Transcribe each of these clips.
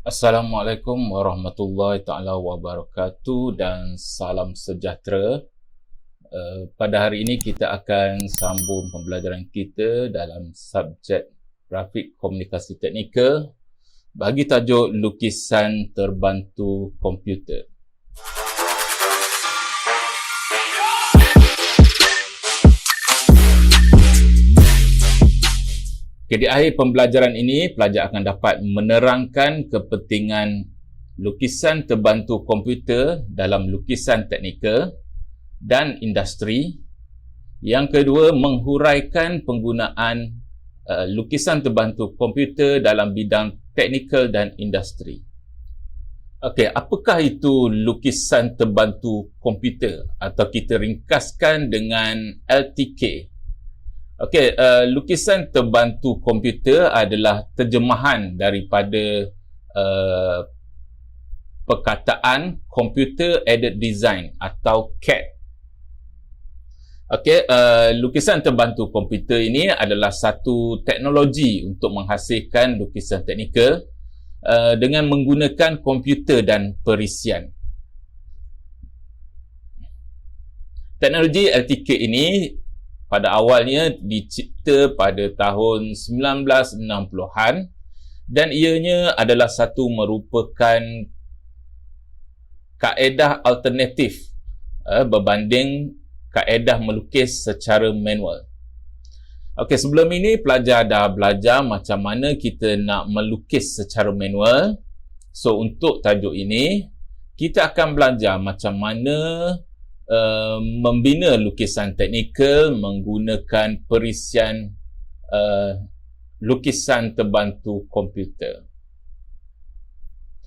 Assalamualaikum warahmatullahi taala wabarakatuh dan salam sejahtera. Pada hari ini kita akan sambung pembelajaran kita dalam subjek grafik komunikasi teknikal bagi tajuk lukisan terbantu komputer. Di akhir pembelajaran ini, pelajar akan dapat menerangkan kepentingan lukisan terbantu komputer dalam lukisan teknikal dan industri. Yang kedua, menghuraikan penggunaan lukisan terbantu komputer dalam bidang teknikal dan industri. Okey, apakah itu lukisan terbantu komputer atau kita ringkaskan dengan LTK? Okey, lukisan terbantu komputer adalah terjemahan daripada perkataan Computer Aided Design atau CAD. Okey, lukisan terbantu komputer ini adalah satu teknologi untuk menghasilkan lukisan teknikal dengan menggunakan komputer dan perisian. Teknologi LTK ini pada awalnya dicipta pada tahun 1960-an dan ianya adalah satu merupakan kaedah alternatif berbanding kaedah melukis secara manual. Okey, sebelum ini pelajar dah belajar macam mana kita nak melukis secara manual. So untuk tajuk ini kita akan belajar macam mana membina lukisan teknikal menggunakan perisian lukisan terbantu komputer.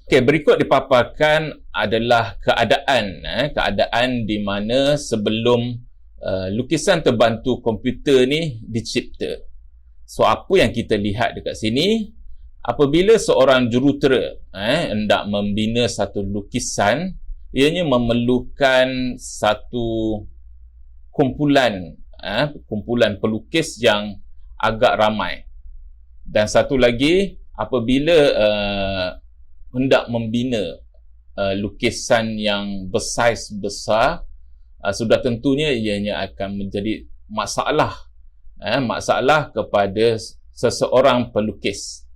Okey, berikut dipaparkan adalah keadaan di mana sebelum lukisan terbantu komputer ni dicipta. So apa yang kita lihat dekat sini, apabila seorang jurutera hendak membina satu lukisan, ianya memerlukan satu kumpulan pelukis yang agak ramai. Dan satu lagi, apabila hendak membina lukisan yang bersaiz besar, sudah tentunya ianya akan menjadi masalah kepada seseorang pelukis.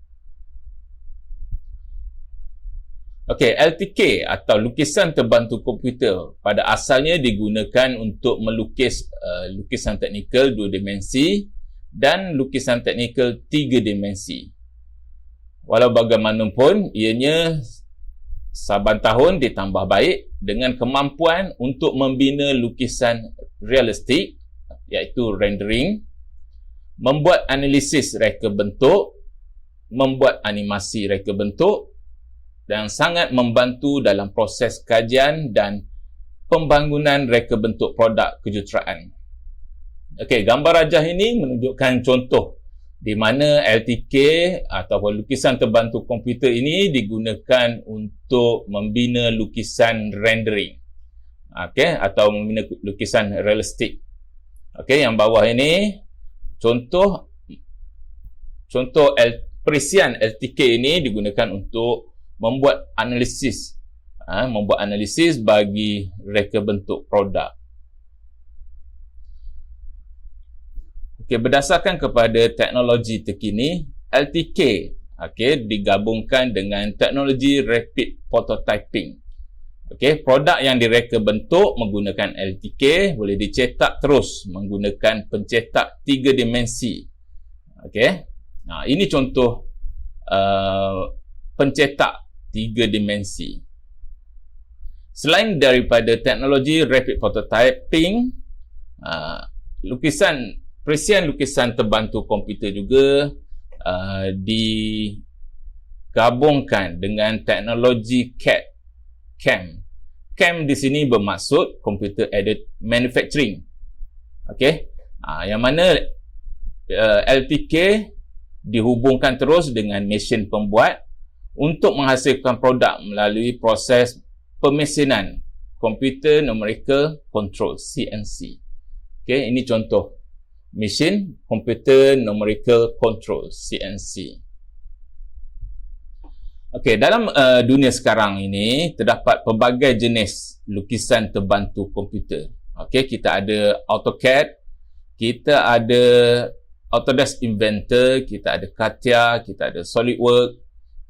Okey, LTK atau lukisan terbantu komputer pada asalnya digunakan untuk melukis lukisan teknikal 2 dimensi dan lukisan teknikal 3 dimensi. Walau bagaimanapun, ianya saban tahun ditambah baik dengan kemampuan untuk membina lukisan realistik, iaitu rendering, membuat analisis reka bentuk, membuat animasi reka bentuk, dan sangat membantu dalam proses kajian dan pembangunan reka bentuk produk kejuruteraan. Okey, gambar rajah ini menunjukkan contoh di mana LTK ataupun lukisan terbantu komputer ini digunakan untuk membina lukisan rendering. Okey, atau membina lukisan realistik. Okey, yang bawah ini contoh perisian LTK ini digunakan untuk membuat analisis bagi reka bentuk produk. Okey, berdasarkan kepada teknologi terkini, LTK digabungkan dengan teknologi rapid prototyping. Okey, produk yang direka bentuk menggunakan LTK boleh dicetak terus menggunakan pencetak 3 dimensi. Okey. Nah, ini contoh pencetak 3 dimensi. Selain daripada teknologi rapid prototyping, perisian lukisan terbantu komputer juga digabungkan dengan teknologi CAM. CAM di sini bermaksud Computer Aided Manufacturing. Okey. Yang mana LTK dihubungkan terus dengan mesin pembuat untuk menghasilkan produk melalui proses pemesinan Computer Numerical Control (CNC). Okey, ini contoh mesin Computer Numerical Control (CNC). Okey, dalam dunia sekarang ini terdapat pelbagai jenis lukisan terbantu komputer. Okey, kita ada AutoCAD, kita ada Autodesk Inventor, kita ada CATIA, kita ada SolidWorks,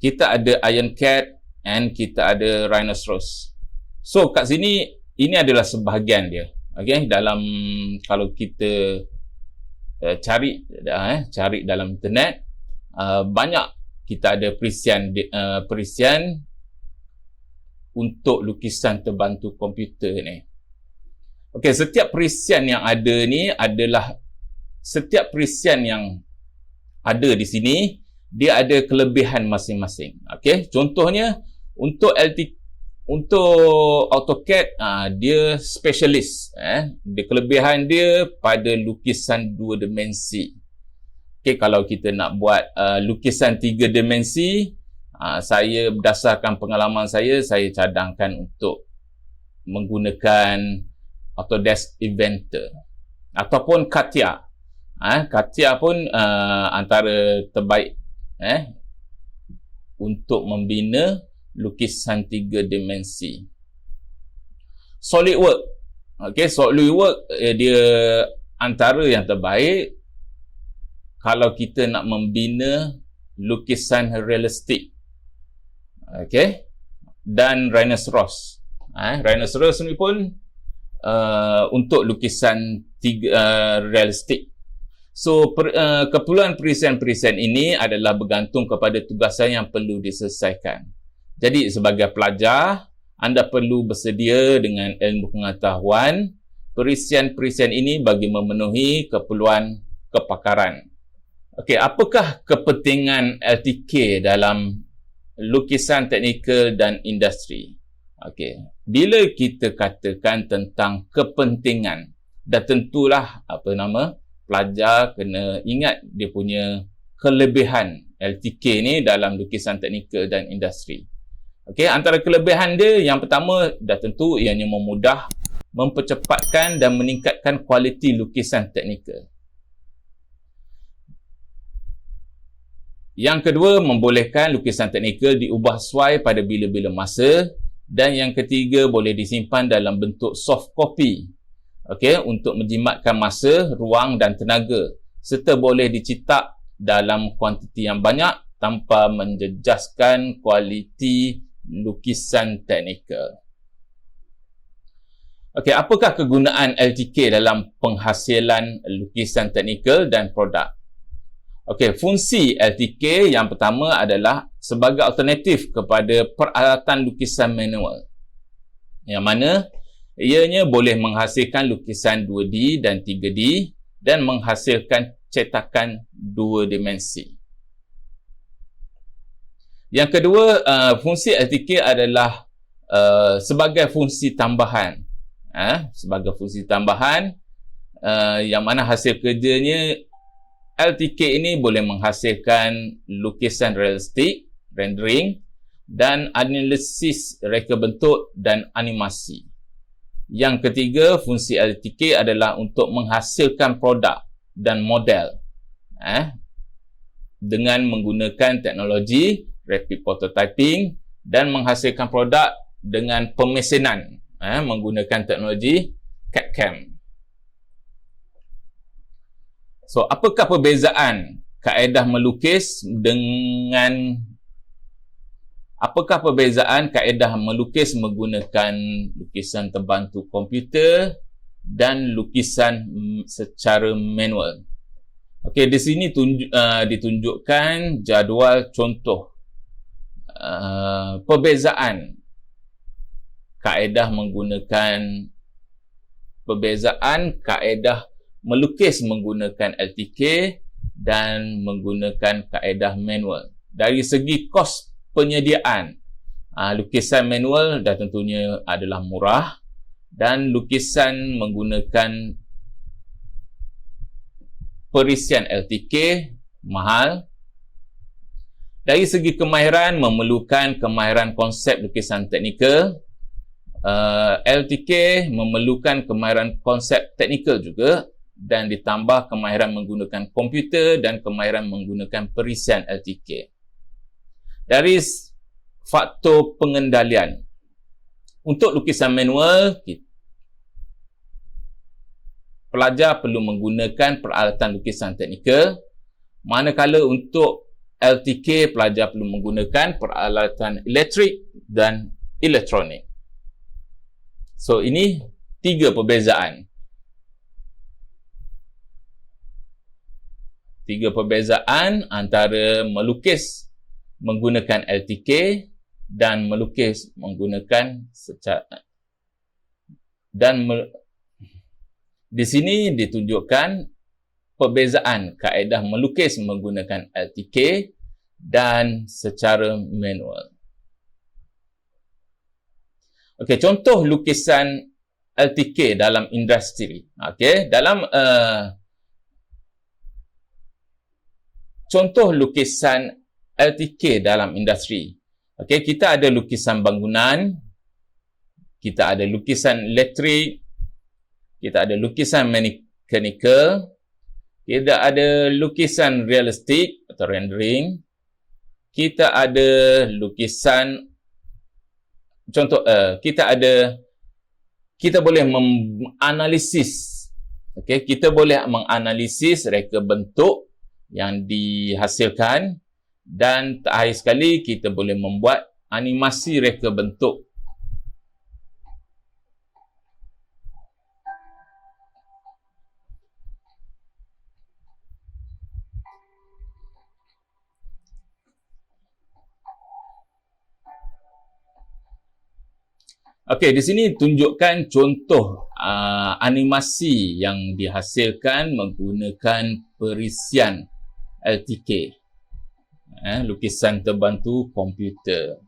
kita ada IronCAD, and kita ada Rhinoceros. So kat sini ini adalah sebahagian dia. Okey, dalam kalau kita cari dalam internet, banyak kita ada perisian untuk lukisan terbantu komputer ni. Okey, setiap perisian yang ada ni adalah setiap perisian yang ada di sini dia ada kelebihan masing-masing. Okey, contohnya untuk AutoCAD, dia specialist. Dia kelebihan dia pada lukisan 2 dimensi. Okey, kalau kita nak buat lukisan 3 dimensi, saya berdasarkan pengalaman saya cadangkan untuk menggunakan Autodesk Inventor ataupun CATIA. CATIA pun antara terbaik untuk membina lukisan 3 dimensi. SolidWorks. Okey, SolidWorks dia antara yang terbaik kalau kita nak membina lukisan realistik. Okey. Dan Rhinoceros. Rhinoceros ni pun untuk lukisan realistik. So keperluan perisian-perisian ini adalah bergantung kepada tugasan yang perlu diselesaikan. Jadi sebagai pelajar, anda perlu bersedia dengan ilmu pengetahuan perisian-perisian ini bagi memenuhi keperluan kepakaran. Okey, apakah kepentingan LTK dalam lukisan teknikal dan industri? Okey, bila kita katakan tentang kepentingan, dah tentulah pelajar kena ingat dia punya kelebihan LTK ni dalam lukisan teknikal dan industri. Okey, antara kelebihan dia yang pertama dah tentu ianya memudah mempercepatkan dan meningkatkan kualiti lukisan teknikal. Yang kedua, membolehkan lukisan teknikal diubah sesuai pada bila-bila masa, dan yang ketiga, boleh disimpan dalam bentuk soft copy. Okey, untuk menjimatkan masa, ruang dan tenaga, serta boleh dicetak dalam kuantiti yang banyak tanpa menjejaskan kualiti lukisan teknikal. Okey, apakah kegunaan LTK dalam penghasilan lukisan teknikal dan produk? Okey, fungsi LTK yang pertama adalah sebagai alternatif kepada peralatan lukisan manual. Yang mana ianya boleh menghasilkan lukisan 2D dan 3D dan menghasilkan cetakan 2 dimensi. Yang kedua, fungsi LTK adalah sebagai fungsi tambahan. Sebagai fungsi tambahan yang mana hasil kerjanya LTK ini boleh menghasilkan lukisan realistik, rendering dan analisis reka bentuk dan animasi. Yang ketiga, fungsi LTK adalah untuk menghasilkan produk dan model dengan menggunakan teknologi rapid prototyping dan menghasilkan produk dengan pemesanan menggunakan teknologi CAD/CAM. So, apakah perbezaan kaedah melukis menggunakan lukisan terbantu komputer dan lukisan secara manual? Okey, di sini ditunjukkan jadual contoh perbezaan kaedah melukis menggunakan LTK dan menggunakan kaedah manual. Dari segi kos penyediaan, lukisan manual dah tentunya adalah murah dan lukisan menggunakan perisian LTK mahal. Dari segi kemahiran, memerlukan kemahiran konsep lukisan teknikal. LTK memerlukan kemahiran konsep teknikal juga dan ditambah kemahiran menggunakan komputer dan kemahiran menggunakan perisian LTK. Dari faktor pengendalian, untuk lukisan manual, pelajar perlu menggunakan peralatan lukisan teknikal, manakala untuk LTK, pelajar perlu menggunakan peralatan elektrik dan elektronik. So, ini 3 perbezaan. 3 perbezaan antara melukis menggunakan LTK dan melukis menggunakan di sini ditunjukkan perbezaan kaedah melukis menggunakan LTK dan secara manual. Okey, contoh lukisan LTK dalam industri. Okey, dalam contoh lukisan LTK dalam industri. Okey, kita ada lukisan bangunan, kita ada lukisan elektrik, kita ada lukisan mechanical, kita ada lukisan realistik atau rendering, kita ada lukisan kita boleh menganalisis. Okey, kita boleh menganalisis reka bentuk yang dihasilkan dan terakhir sekali kita boleh membuat animasi reka bentuk. Okey, di sini tunjukkan contoh animasi yang dihasilkan menggunakan perisian LTK. Lukisan terbantu komputer.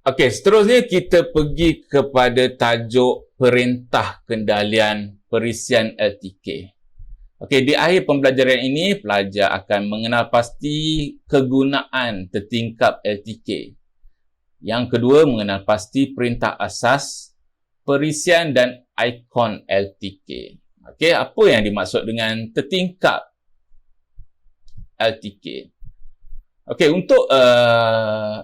Okey, seterusnya kita pergi kepada tajuk perintah kendalian perisian LTK. Okey, di akhir pembelajaran ini, pelajar akan mengenal pasti kegunaan tertingkap LTK. Yang kedua, mengenal pasti perintah asas, perisian dan ikon LTK. Okey, apa yang dimaksud dengan tertingkap LTK? Okey, untuk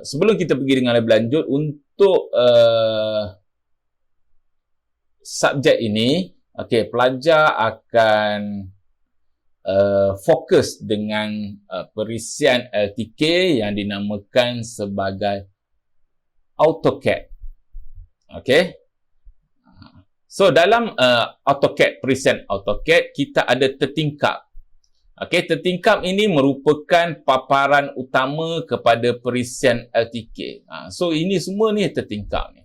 sebelum kita pergi dengan lebih lanjut, untuk subjek ini, okey, pelajar akan fokus dengan perisian LTK yang dinamakan sebagai AutoCAD. Okey. So dalam AutoCAD, preset AutoCAD, kita ada tertingkap. Okey, tertingkap ini merupakan paparan utama kepada preset LTK. So ini semua ni tertingkap ni.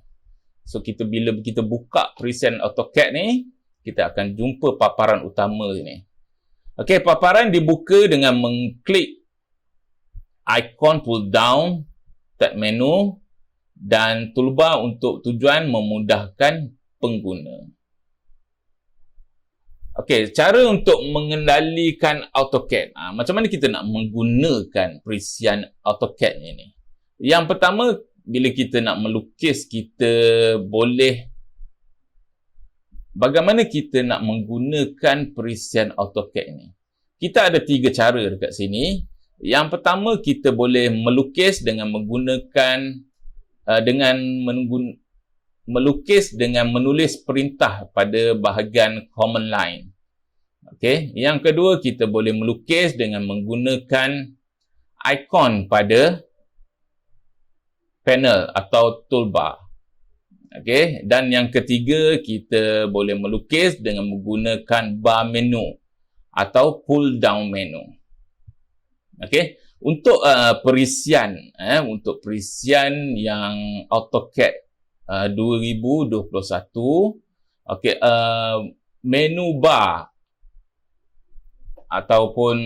So bila kita buka preset AutoCAD ni, kita akan jumpa paparan utama ni. Okey, paparan dibuka dengan mengklik ikon pull down, tab menu dan toolbar untuk tujuan memudahkan pengguna. Okey, cara untuk mengendalikan AutoCAD. Macam mana kita nak menggunakan preset AutoCAD ni? Yang pertama, bila kita nak melukis, kita boleh bagaimana kita nak menggunakan preset AutoCAD ni? Kita ada 3 cara dekat sini. Yang pertama, kita boleh melukis dengan menggunakan melukis dengan menulis perintah pada bahagian command line. Okey, yang kedua kita boleh melukis dengan menggunakan ikon pada panel atau toolbar. Okey, dan yang ketiga kita boleh melukis dengan menggunakan bar menu atau pull down menu. Okey, untuk perisian yang AutoCAD 2021, okey, menu bar ataupun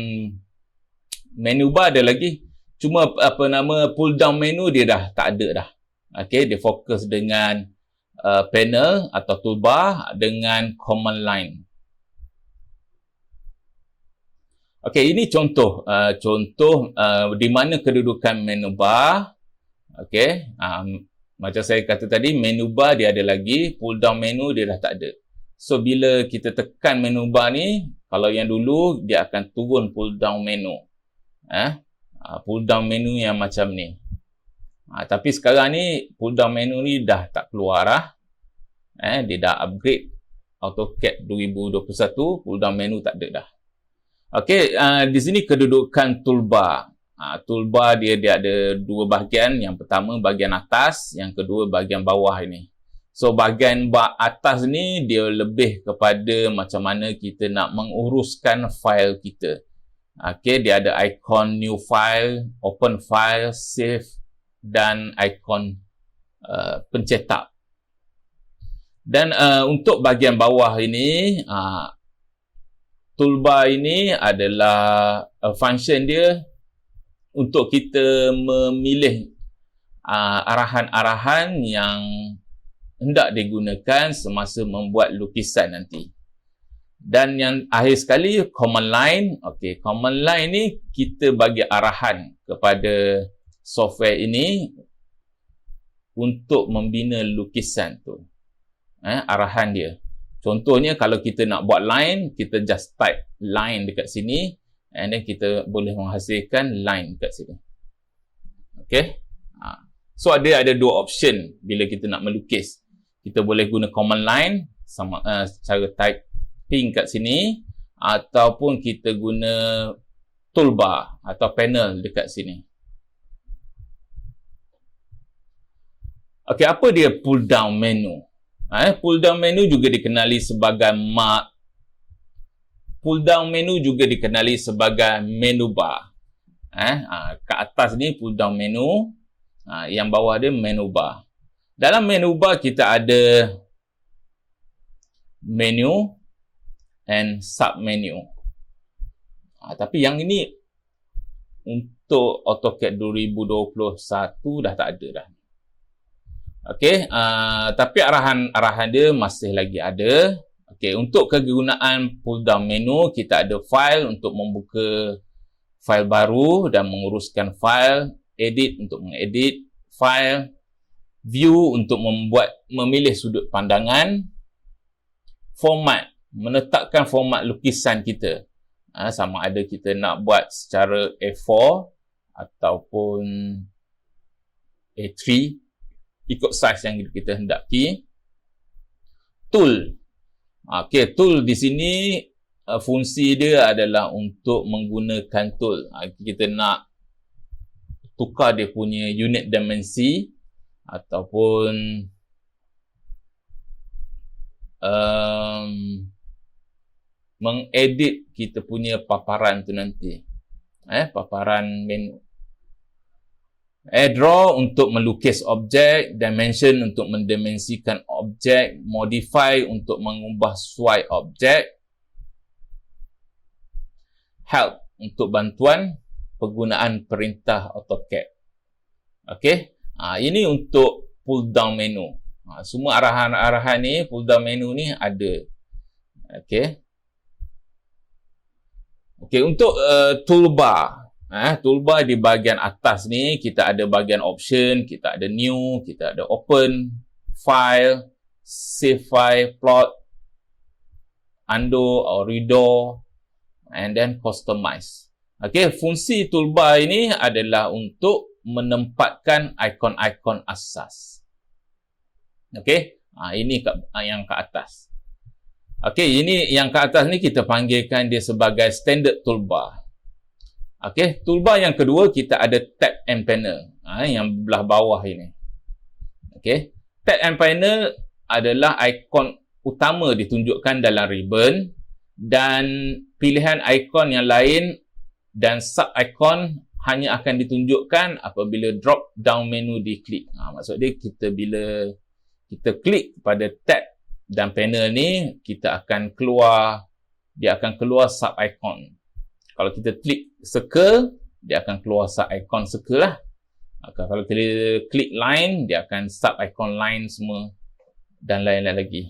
menu bar ada lagi, cuma pull down menu dia dah tak ada dah. Okey, dia fokus dengan panel atau toolbar dengan command line. Okey, ini contoh di mana kedudukan menu bar. Okey, macam saya kata tadi, menu bar dia ada lagi, pull down menu dia dah tak ada. So bila kita tekan menu bar ni, kalau yang dulu dia akan turun pull down menu. Pull down menu yang macam ni. Tapi sekarang ni pull down menu ni dah tak keluar dah. Dia dah upgrade AutoCAD 2021, pull down menu tak ada dah. Okey, di sini kedudukan toolbar. Toolbar dia ada 2 bahagian. Yang pertama bahagian atas, yang kedua bahagian bawah ini. So bahagian atas ni dia lebih kepada macam mana kita nak menguruskan fail kita. Okey, dia ada ikon new file, open file, save dan ikon pencetak. Dan untuk bahagian bawah ini, toolbar ini adalah function dia untuk kita memilih arahan-arahan yang hendak digunakan semasa membuat lukisan nanti. Dan yang akhir sekali, command line. Okey, command line ni kita bagi arahan kepada software ini untuk membina lukisan tu. Arahan dia. Contohnya kalau kita nak buat line, kita just type line dekat sini and then kita boleh menghasilkan line dekat sini. Okey. So ada 2 option bila kita nak melukis. Kita boleh guna command line sama cara typing kat sini ataupun kita guna toolbar atau panel dekat sini. Okey, apa dia pull down menu? Pull down menu juga dikenali sebagai pull down menu juga dikenali sebagai menu bar. Kat atas ni pull down menu, yang bawah dia menu bar. Dalam menu bar kita ada menu and sub menu. Tapi yang ini untuk AutoCAD 2021 dah tak ada dah. Okey, tapi arahan dia masih lagi ada. Okey, untuk kegunaan pull down menu, kita ada file untuk membuka file baru dan menguruskan file, edit untuk mengedit file, view untuk memilih sudut pandangan, format, menetapkan format lukisan kita. Sama ada kita nak buat secara A4 ataupun A3, ikut saiz yang kita hendaki. Tool. Okey, tool di sini fungsi dia adalah untuk menggunakan tool. Kita nak tukar dia punya unit dimensi ataupun mengedit kita punya paparan tu nanti. Paparan menu. Draw untuk melukis objek, dimension untuk mendimensikan objek, modify untuk mengubah suai objek, help untuk bantuan penggunaan perintah AutoCAD. Okey, ini untuk pull down menu. Semua arahan-arahan ni, pull down menu ni ada. Okey. Okey, untuk toolbar. Toolbar di bahagian atas ni, kita ada bahagian option, kita ada new, kita ada open, file, save file, plot, undo or redo, and then customize. Okey, fungsi toolbar ini adalah untuk menempatkan ikon-ikon asas. Okey, ini yang ke atas. Okey, ini yang ke atas ni kita panggilkan dia sebagai standard toolbar. Okey, toolbar yang kedua kita ada tab and panel. Yang belah bawah ini. Okey, tab and panel adalah ikon utama ditunjukkan dalam ribbon dan pilihan ikon yang lain dan sub ikon hanya akan ditunjukkan apabila drop down menu diklik. Maksud dia bila kita klik pada tab dan panel ni, kita akan keluar, dia akan keluar sub ikon. Kalau kita klik circle, dia akan keluar sub ikon circle lah. Kalau kita klik line, dia akan sub ikon line semua dan lain-lain lagi.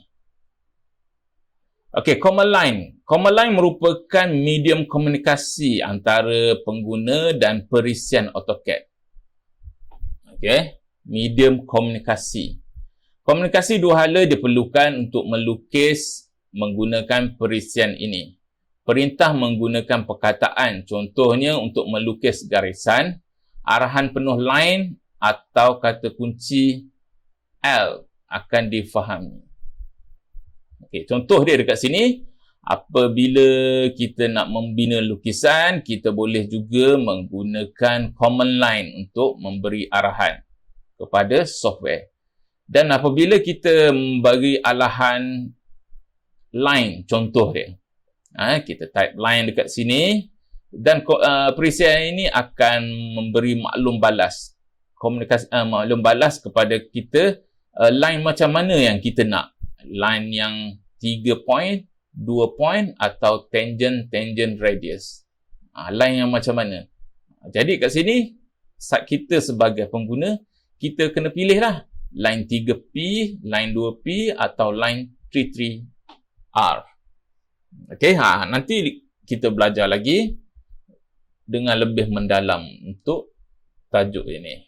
Okey, command line. Command line merupakan medium komunikasi antara pengguna dan perisian AutoCAD. Okey, medium komunikasi. Komunikasi dua hala diperlukan untuk melukis menggunakan perisian ini. Perintah menggunakan perkataan, contohnya untuk melukis garisan, arahan penuh line atau kata kunci L akan difahami. Okey, contoh dia dekat sini, apabila kita nak membina lukisan, kita boleh juga menggunakan command line untuk memberi arahan kepada software. Dan apabila kita memberi arahan line, contoh dia, kita type line dekat sini dan perisian ini akan memberi maklum balas, maklum balas kepada kita line macam mana yang kita nak, line yang 3 point, 2 point atau tangent radius, line yang macam mana. Jadi kat sini kita sebagai pengguna, kita kena pilih lah line 3P, line 2P atau line 33R. Okey, nanti kita belajar lagi dengan lebih mendalam untuk tajuk ini.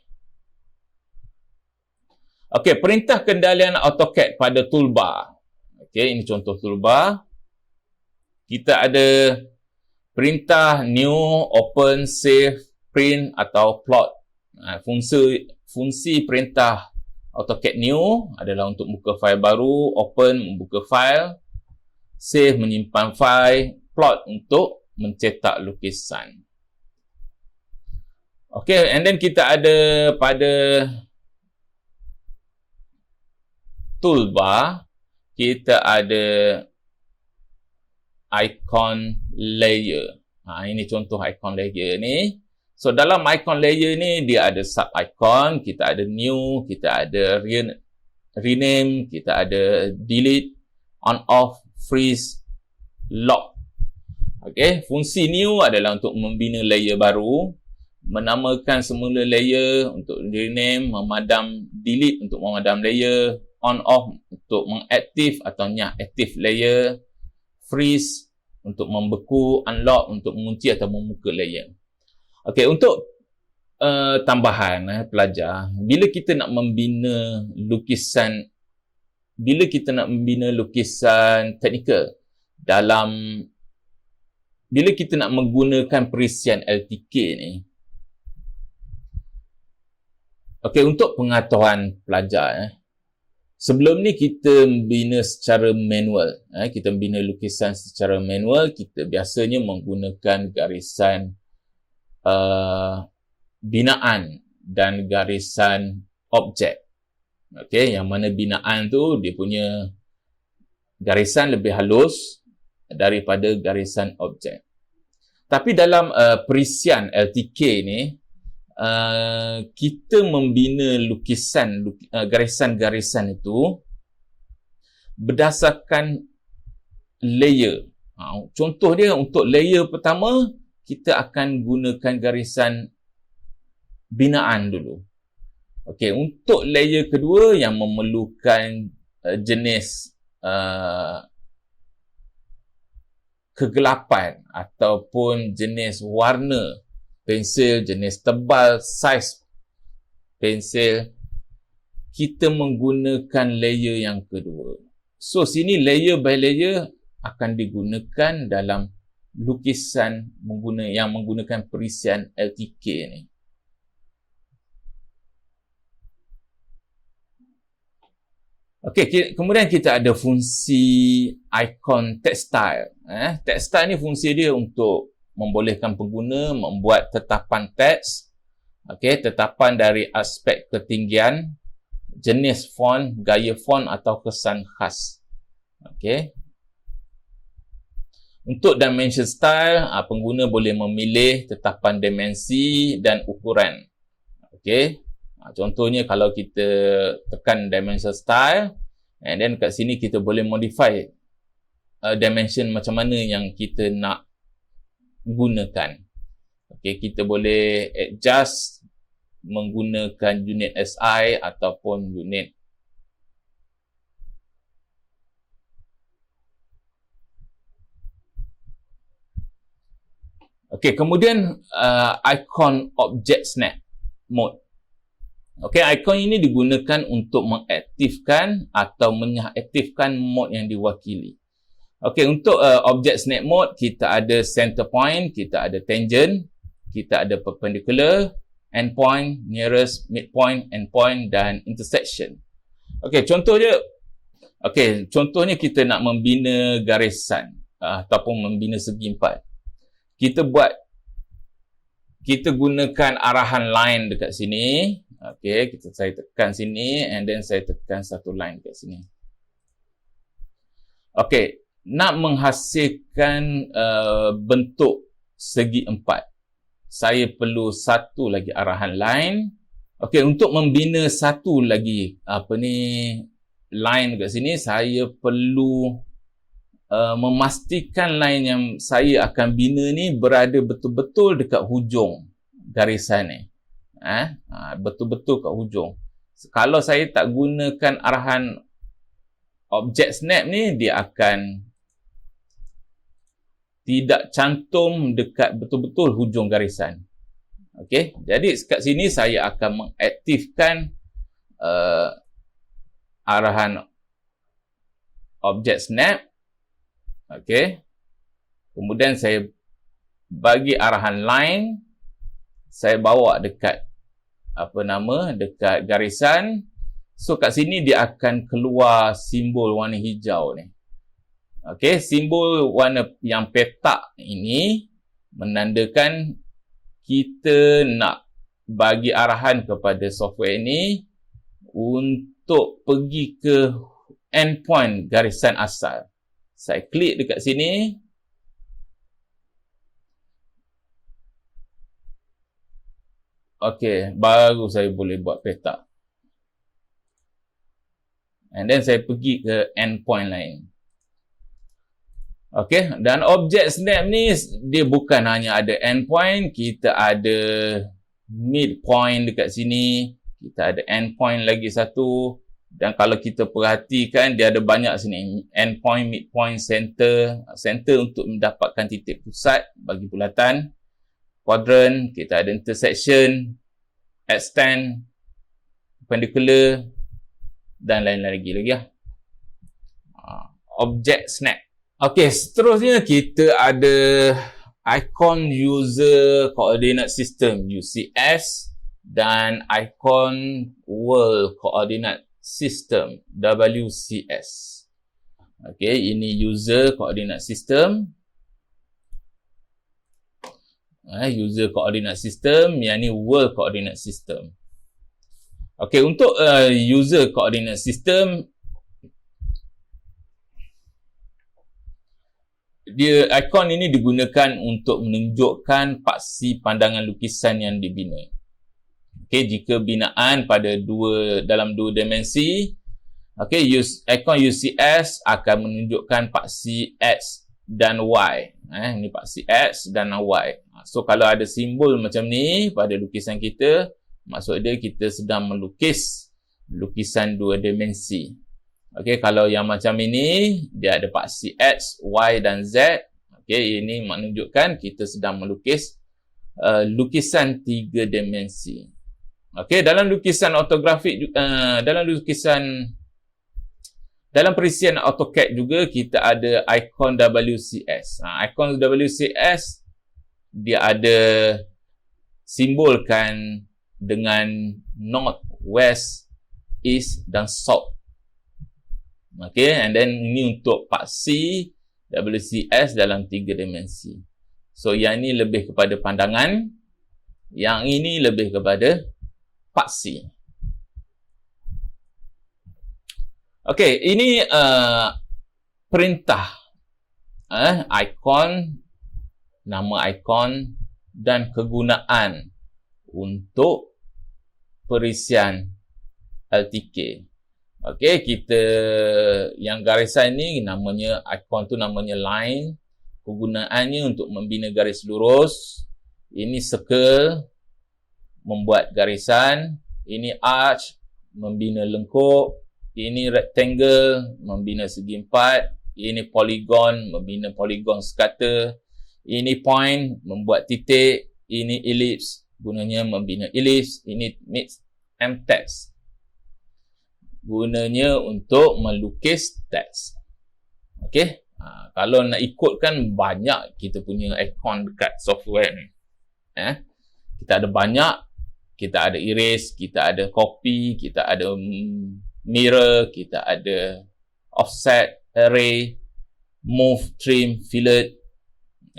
Okey, perintah kendalian AutoCAD pada toolbar. Okey, ini contoh toolbar. Kita ada perintah new, open, save, print atau plot. Fungsi perintah AutoCAD new adalah untuk buka fail baru, open membuka fail, save menyimpan fail, plot untuk mencetak lukisan. Okay, and then kita ada pada toolbar, kita ada icon layer. Ini contoh icon layer ni. So, dalam icon layer ni, dia ada sub icon, kita ada new, kita ada rename, kita ada delete, on off, freeze, lock. Okay, fungsi new adalah untuk membina layer baru, menamakan semula layer untuk rename, memadam, delete untuk memadam layer, on off untuk mengaktif atau aktif layer, freeze untuk membeku, unlock untuk mengunci atau membuka layer. Okey, untuk tambahan pelajar, bila kita nak membina lukisan teknikal bila kita nak menggunakan perisian LTK ni. Okey, untuk pengetahuan pelajar, sebelum ni kita membina secara manual. Kita membina lukisan secara manual, kita biasanya menggunakan garisan binaan dan garisan objek. Okey, yang mana binaan tu dia punya garisan lebih halus daripada garisan objek. Tapi dalam perisian LTK ni, kita membina lukisan, garisan-garisan itu berdasarkan layer. Contoh dia, untuk layer pertama, kita akan gunakan garisan binaan dulu. Okey, untuk layer kedua yang memerlukan jenis kegelapan ataupun jenis warna pensil, jenis tebal, saiz pensil, kita menggunakan layer yang kedua. So, sini layer by layer akan digunakan dalam lukisan yang menggunakan perisian LTK ni. Okey, kemudian kita ada fungsi ikon textile. Textile ni fungsi dia untuk membolehkan pengguna membuat tetapan teks, tetapan dari aspek ketinggian, jenis font, gaya font atau kesan khas. Untuk dimension style, pengguna boleh memilih tetapan dimensi dan ukuran. Contohnya kalau kita tekan dimension style, and then kat sini kita boleh modify dimension macam mana yang kita nak gunakan. Kita boleh adjust menggunakan unit SI ataupun unit kemudian icon object snap mode. Ikon ini digunakan untuk mengaktifkan atau mengaktifkan mode yang diwakili. Untuk object snap mode, kita ada center point, kita ada tangent, kita ada perpendicular, endpoint, nearest, midpoint, endpoint dan intersection. Contohnya kita nak membina garisan ataupun membina segi empat. Kita gunakan arahan line dekat sini. Saya tekan sini and then saya tekan satu line dekat sini. Nak menghasilkan bentuk segi empat, saya perlu satu lagi arahan line. Untuk membina satu lagi line dekat sini, saya perlu memastikan line yang saya akan bina ni berada betul-betul dekat hujung garisan ni. Betul-betul kat hujung. Kalau saya tak gunakan arahan object snap ni, dia akan tidak cantum dekat betul-betul hujung garisan. Jadi kat sini saya akan mengaktifkan arahan object snap. Kemudian saya bagi arahan line, saya bawa dekat dekat garisan. So kat sini dia akan keluar simbol warna hijau ni. Simbol warna yang petak ini menandakan kita nak bagi arahan kepada software ini untuk pergi ke endpoint garisan asal. Saya klik dekat sini. Baru saya boleh buat peta. And then saya pergi ke endpoint lain. Dan object snap ni dia bukan hanya ada endpoint, kita ada midpoint dekat sini, kita ada endpoint lagi satu, dan kalau kita perhatikan dia ada banyak sini, endpoint, midpoint, center. Center untuk mendapatkan titik pusat bagi bulatan. Quadrant, kita ada intersection, extend, perpendicular dan lain-lain lagi. Object snap. Seterusnya kita ada icon user coordinate system UCS dan icon world coordinate system WCS. Ini user coordinate system. User coordinate system, yang ni world coordinate system. Untuk user coordinate system, ikon ini digunakan untuk menunjukkan paksi pandangan lukisan yang dibina. Okey, jika binaan dalam dua dimensi, okey, ikon UCS akan menunjukkan paksi X dan Y. Ini paksi X dan Y. So kalau ada simbol macam ni pada lukisan kita, maksud dia kita sedang melukis lukisan dua dimensi. Okey, kalau yang macam ini, dia ada paksi X, Y dan Z. Okey, ini menunjukkan kita sedang melukis lukisan tiga dimensi. Okey, dalam lukisan ortografik, dalam perisian AutoCAD juga kita ada ikon WCS. Ikon WCS dia ada simbolkan dengan north, west, east dan south. Okay, and then ini untuk paksi WCS dalam tiga dimensi. So yang ini lebih kepada pandangan, yang ini lebih kepada paksi. Okay, ini perintah ikon, nama ikon dan kegunaan untuk perisian LTK. Okey, kita yang garisan ni namanya ikon tu namanya line. Kegunaannya untuk membina garis lurus. Ini circle, membuat garisan. Ini arch, membina lengkuk. Ini rectangle, membina segi empat. Ini polygon, membina polygon sekata. Ini point, membuat titik. Ini ellipse, gunanya membina ellipse. Ini text, gunanya untuk melukis teks. Okey, kalau nak ikutkan banyak kita punya ikon dekat software ni. Kita ada banyak, kita ada erase, kita ada copy, kita ada mirror, kita ada offset, array, move, trim, fillet.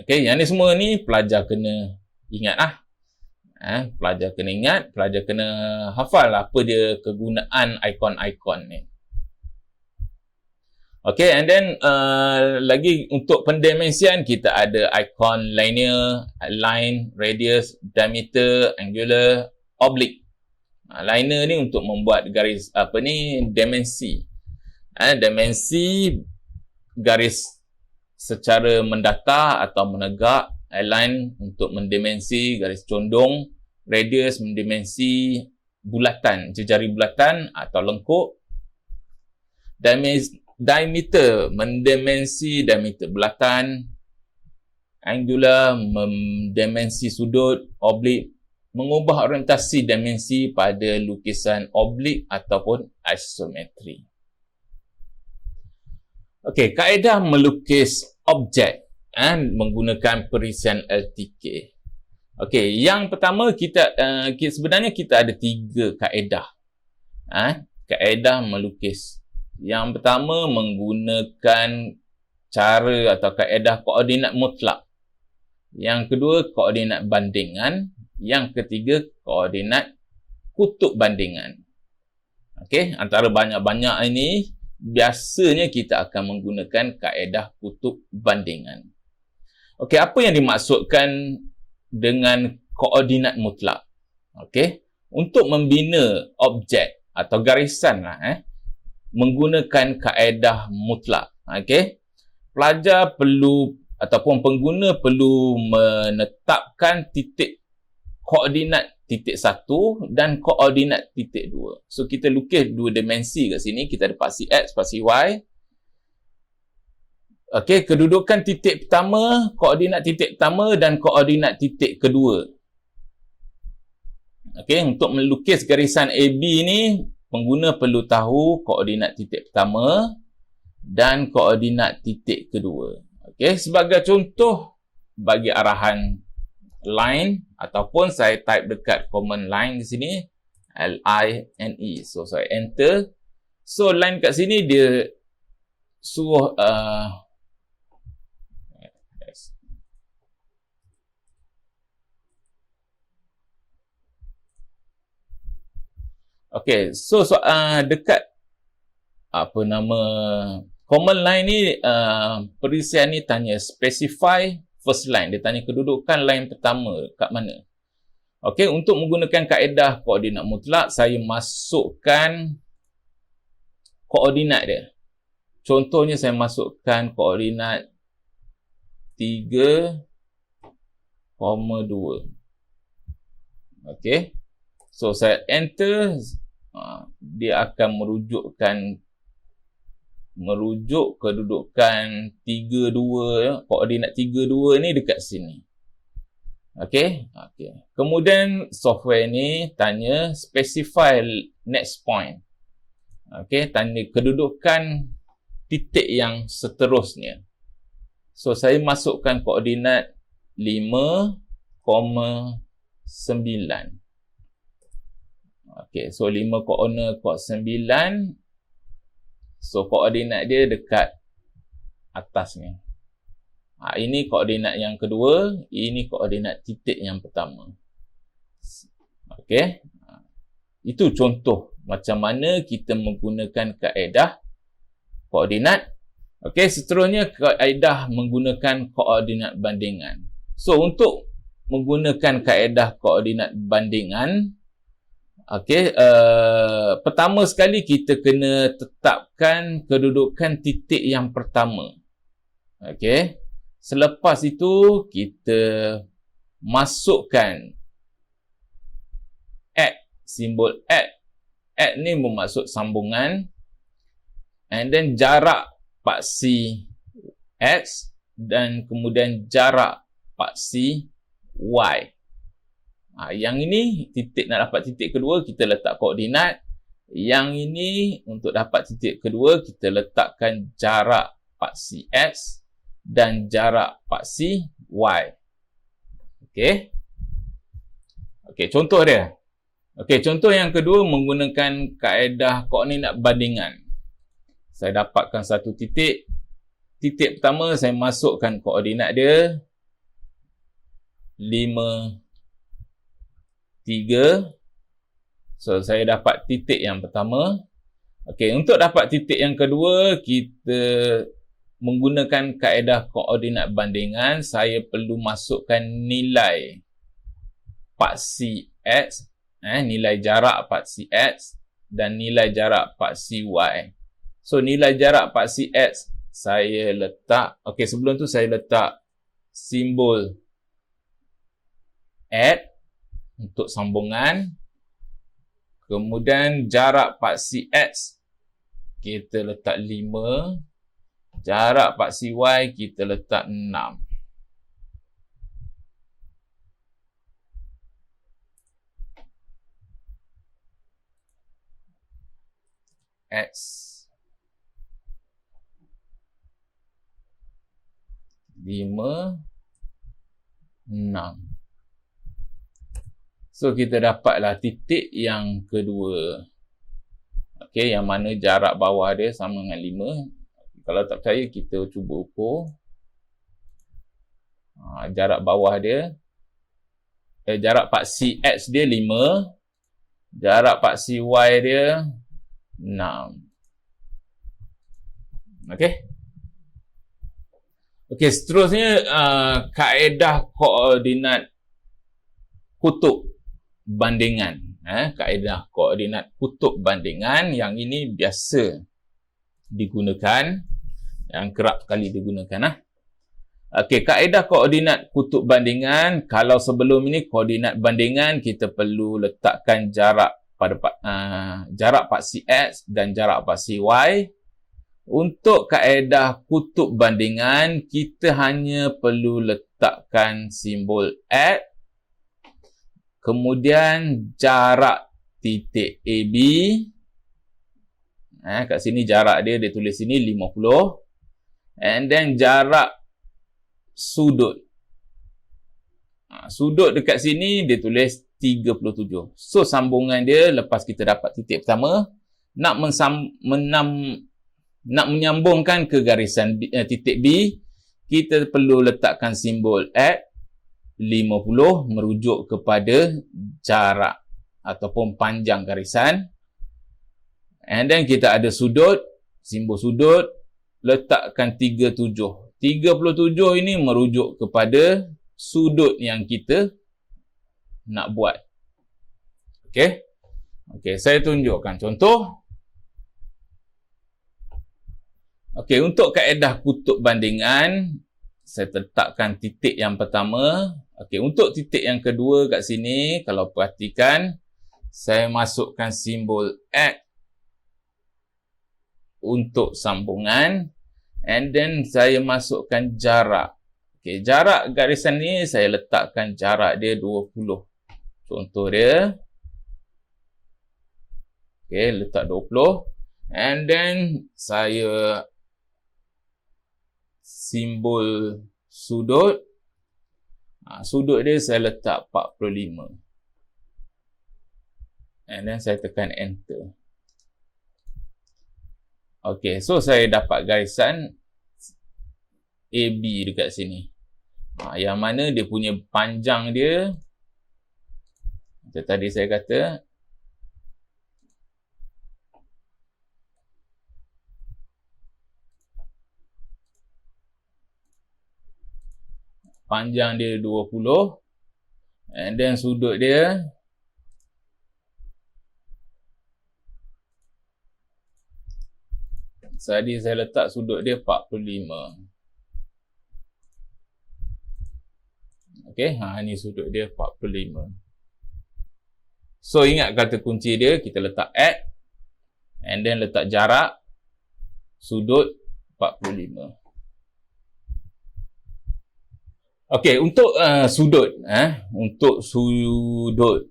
Okey, yang ni semua ni pelajar kena ingat lah. Pelajar kena ingat, pelajar kena hafal apa dia kegunaan ikon-ikon ni. Okay, and then lagi untuk pendimensian kita ada ikon linear, line, radius, diameter, angular, oblique. Linear ni untuk membuat garis dimensi. Dimensi garis secara mendatar atau menegak. Line untuk mendimensi garis condong, radius mendimensi bulatan, jejari bulatan atau lengkuk. Diameter mendimensi diameter bulatan. Angular mendimensi sudut. Oblique mengubah orientasi dimensi pada lukisan oblik ataupun isometri. Okey, kaedah melukis objek menggunakan perisian LTK. Okey, yang pertama sebenarnya kita ada 3 kaedah. Kaedah melukis. Yang pertama menggunakan cara atau kaedah koordinat mutlak. Yang kedua koordinat bandingan. Yang ketiga koordinat kutub bandingan. Okey, antara banyak-banyak ini biasanya kita akan menggunakan kaedah kutub bandingan. Okey, apa yang dimaksudkan dengan koordinat mutlak? Okey, untuk membina objek atau garisan menggunakan kaedah mutlak. Okey, pelajar perlu ataupun pengguna perlu menetapkan titik koordinat titik 1 dan koordinat titik 2. So kita lukis dua dimensi kat sini, kita ada paksi X, paksi Y. Okey, kedudukan titik pertama, koordinat titik pertama dan koordinat titik kedua. Okey, untuk melukis garisan AB ni, pengguna perlu tahu koordinat titik pertama dan koordinat titik kedua. Okey, sebagai contoh bagi arahan line ataupun saya type dekat command line di sini L-I-N-E. So saya enter. So line kat sini dia suruh okey, so dekat apa nama Command line ni, perisian ni tanya specify first line. Dia tanya kedudukan line pertama kat mana. Okey, untuk menggunakan kaedah koordinat mutlak, saya masukkan koordinat dia. Contohnya saya masukkan koordinat 3,2. Okey. So saya enter, dia akan merujuk kedudukan 32, koordinat 32 ni dekat sini. Okey. Kemudian software ni tanya specify next point. Okey, tanya kedudukan titik yang seterusnya. So saya masukkan koordinat 5,9. Okey, so 5,9. So koordinat dia dekat atas ni. Ini koordinat yang kedua, ini koordinat titik yang pertama. Okey. Itu contoh macam mana kita menggunakan kaedah koordinat. Okey, seterusnya kaedah menggunakan koordinat bandingan. So untuk menggunakan kaedah koordinat bandingan, okey, pertama sekali kita kena tetapkan kedudukan titik yang pertama. Okey. Selepas itu, kita masukkan simbol @ ni bermaksud sambungan, and then jarak paksi X, dan kemudian jarak paksi Y. Yang ini, nak dapat titik kedua, kita letak koordinat. Yang ini, untuk dapat titik kedua, kita letakkan jarak paksi X dan jarak paksi Y. Okey, contoh dia. Okey, contoh yang kedua menggunakan kaedah koordinat bandingan. Saya dapatkan satu titik. Titik pertama saya masukkan koordinat dia 5, 3. So saya dapat titik yang pertama. Okey, untuk dapat titik yang kedua, kita menggunakan kaedah koordinat bandingan. Saya perlu masukkan nilai paksi X, nilai jarak paksi X dan nilai jarak paksi Y. So nilai jarak paksi X saya letak, okey, sebelum tu saya letak simbol @ untuk sambungan. Kemudian jarak paksi X kita letak 5. Jarak paksi Y kita letak 6. X 5, 6. So kita dapatlah titik yang kedua. Okey, yang mana jarak bawah dia sama dengan 5. Kalau tak percaya, kita cuba ukur. Jarak bawah dia, jarak paksi X dia 5. Jarak paksi Y dia 6. Okey. Okey, seterusnya kaedah koordinat kutub bandingan. Kaedah koordinat kutub bandingan yang ini biasa digunakan, yang kerap kali digunakan. Okey, kaedah koordinat kutub bandingan, kalau sebelum ini koordinat bandingan kita perlu letakkan jarak pada jarak paksi X dan jarak paksi Y. Untuk kaedah kutub bandingan, kita hanya perlu letakkan simbol @ kemudian jarak titik AB. Kat sini jarak dia tulis sini 50. And then jarak sudut. Sudut dekat sini dia tulis 37. So sambungan dia lepas kita dapat titik pertama, nak menyambungkan ke garisan titik B, kita perlu letakkan simbol @ 50 merujuk kepada jarak ataupun panjang garisan. And then kita ada sudut, simbol sudut letakkan 37. 37 ini merujuk kepada sudut yang kita nak buat. Okey. Okey, saya tunjukkan contoh. Okey, untuk kaedah kutub bandingan, saya letakkan titik yang pertama. Okey, untuk titik yang kedua kat sini, kalau perhatikan, saya masukkan simbol at untuk sambungan, and then saya masukkan jarak. Okey, jarak garisan ni saya letakkan jarak dia 20. Contoh dia. Okey, letak 20. And then saya simbol sudut. Sudut dia saya letak 45. And then saya tekan enter. Okey, so saya dapat garisan AB dekat sini. Yang mana dia punya panjang dia, macam tadi saya kata, panjang dia 20, and then sudut dia tadi saya letak sudut dia 45. Okey, ni sudut dia 45. So ingat kata kunci dia, kita letak at, and then letak jarak sudut 45. Okey, untuk sudut, untuk sudut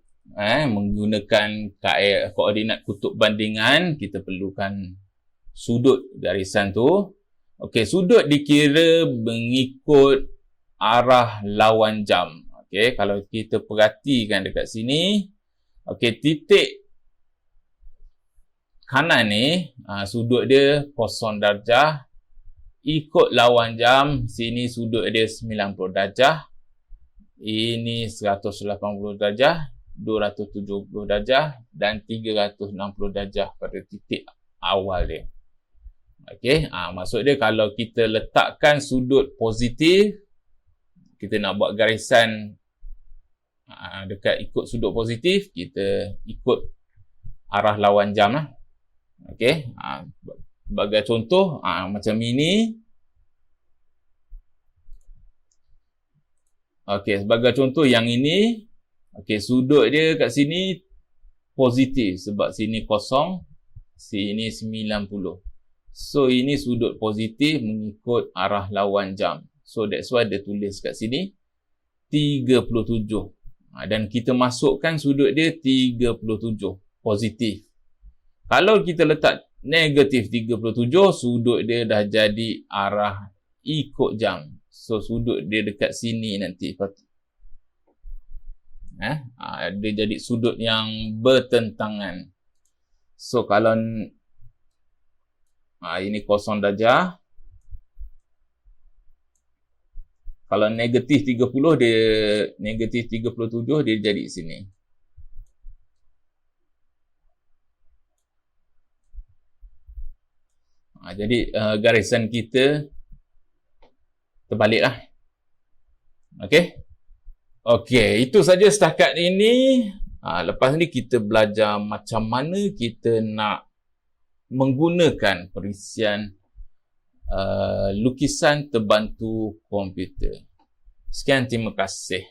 menggunakan koordinat kutub bandingan, kita perlukan sudut garisan tu. Okey, sudut dikira mengikut arah lawan jam. Okey, kalau kita perhatikan dekat sini, okey, titik kanan ni, sudut dia 0 darjah. Ikut lawan jam, sini sudut dia 90 darjah. Ini 180 darjah, 270 darjah dan 360 darjah pada titik awal dia. Okey, maksud dia kalau kita letakkan sudut positif, kita nak buat garisan dekat ikut sudut positif, kita ikut arah lawan jam lah. Okey, sebagai contoh, macam ini. Okey, sebagai contoh yang ini, okey, sudut dia kat sini positif sebab sini 0, sini 90. So ini sudut positif mengikut arah lawan jam. So that's why dia tulis kat sini 37. Dan kita masukkan sudut dia 37 positif. Kalau kita letak negatif 37, sudut dia dah jadi arah ikut jam. So sudut dia dekat sini nanti. Dia jadi sudut yang bertentangan. So kalau ini 0 darjah. Kalau negatif 30, dia negatif 37, dia jadi sini. Jadi garisan kita terbaliklah. Okey. Okey, itu saja setakat ini. Lepas ni kita belajar macam mana kita nak menggunakan perisian lukisan terbantu komputer. Sekian, terima kasih.